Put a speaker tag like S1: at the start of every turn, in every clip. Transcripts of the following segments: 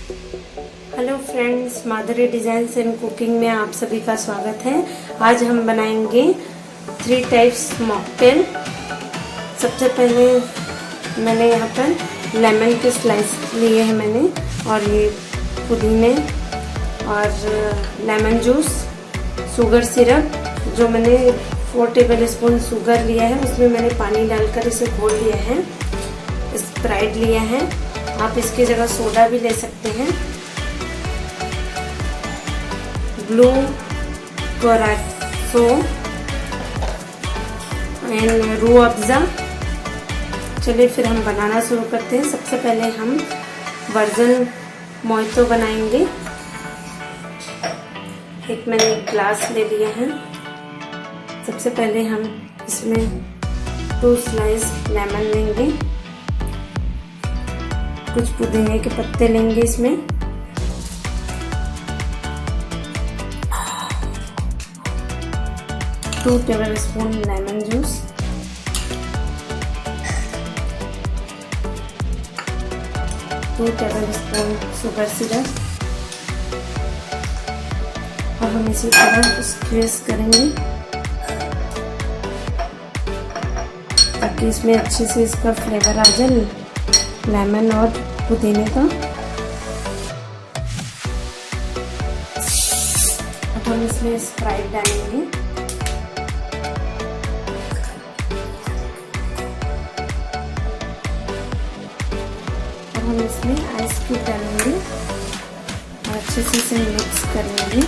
S1: Hello friends, Madhuri designs and cooking में आप सभी का स्वागत है। आज हम बनाएंगे 3 टाइप्स मॉकटेल। सबसे पहले मैंने यहाँ पर लेमन के स्लाइस लिए हैं मैंने, और ये पुदीने और लेमन जूस, शुगर सिरप जो मैंने 4 टेबल स्पून शुगर लिया है, उसमें मैंने पानी डालकर इसे घोल लिया है। स्प्राइट लिया है, आप इसकी जगह सोडा भी ले सकते हैं। ब्लू कोरासो एंड रू अफ़ज़ा। चलिए फिर हम बनाना शुरू करते हैं। सबसे पहले हम वर्जन मोइतो बनाएंगे। एक मैंने ग्लास ले लिया है। सबसे पहले हम इसमें 2 स्लाइस लेमन लेंगे, कुछ पुदीने के पत्ते लेंगे इसमें, two tablespoon lemon juice, 2 tablespoon sugar syrup, और हम इसी तरह स्क्वीज करेंगे ताकि इसमें अच्छे से इसका फ्लेवर आ जाए, लेमन और पुदीने का। अब हम इसमें स्प्राइट डालेंगे। अब हम इसमें आइस क्यूब डालेंगे और अच्छे से इसे मिक्स करेंगे।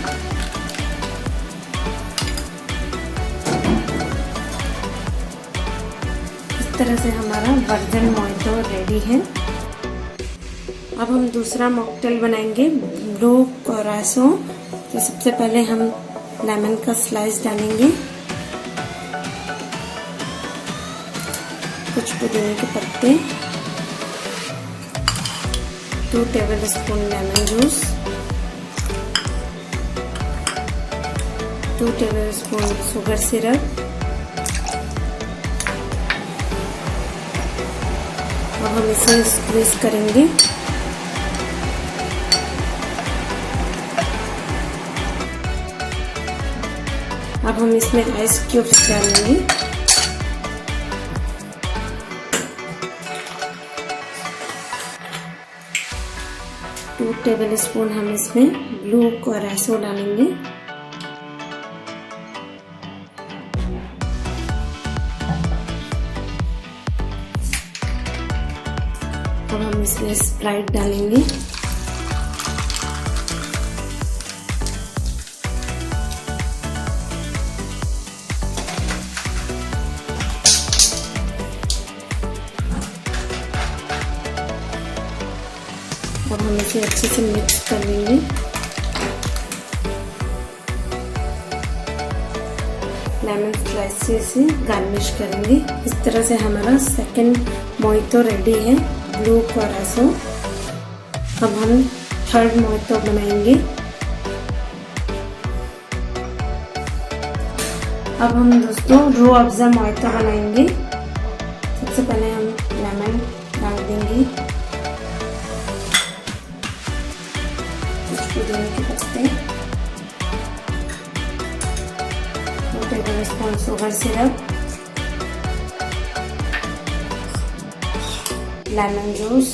S1: इस तरह से हमारा वर्जन मोइतो रेडी है। अब हम दूसरा मॉकटेल बनाएंगे, ब्लू कोरासो। तो सबसे पहले हम लेमन का स्लाइस डालेंगे, कुछ पुदीने के पत्ते, 2 tablespoon lemon juice, 2 tablespoon sugar syrup. अब हम इसे स्क्वीज करेंगे। अब हम इसमें आइस क्यूब्स डालेंगे। टू टेबल स्पून हम इसमें ब्लू कोरासो डालेंगे। अब हम इसमें स्प्राइट डालेंगे। अब हम इसे अच्छे से मिक्स कर लेंगे। लेमन स्लाइस से इसे गार्निश करेंगे। इस तरह से हमारा सेकंड मोइतो रेडी है, ब्लू कोरासो। अब हम थर्ड मोइतो बनाएंगे। अब हम दोस्तों रू अफ़ज़ा मोइतो बनाएंगे। सबसे पहले हम लेमन डाल देंगे, पुदीने के पत्ते, 2 tablespoon sugar syrup, lemon juice.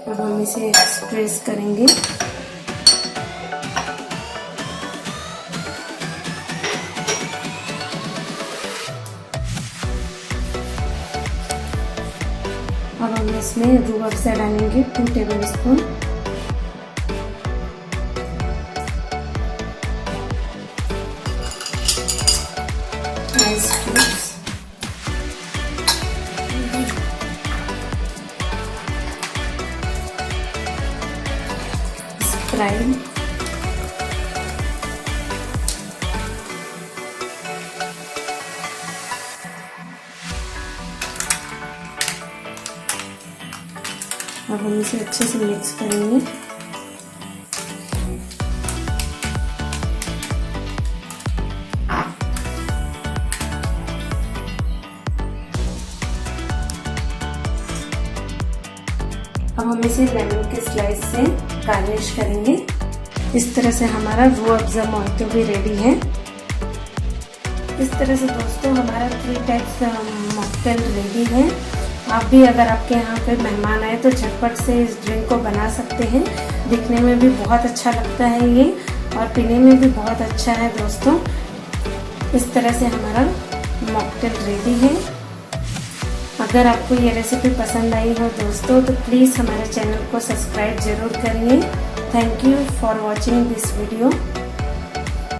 S1: अब हम इसे स्क्वीज करेंगे। अब हम इसमें रू अफ़ज़ा डालेंगे, 2 table spoon, ice cubes, Sprite, अब हम इसे अच्छे से मिक्स करेंगे। अब हम इसे लेमन के स्लाइस से गार्निश करेंगे। इस तरह से हमारा रूह अफ़ज़ा मोहितो भी रेडी है। इस तरह से दोस्तों हमारा 3 टाइप्स मॉकटेल रेडी है। आप भी अगर आपके यहाँ पे मेहमान आए तो झटपट से इस ड्रिंक को बना सकते हैं। दिखने में भी बहुत अच्छा लगता है ये, और पीने में भी बहुत अच्छा है दोस्तों। इस तरह से हमारा मॉकटेल रेडी है। अगर आपको ये रेसिपी पसंद आई हो दोस्तों तो प्लीज़ हमारे चैनल को सब्सक्राइब ज़रूर करिए। Thank you for watching this video.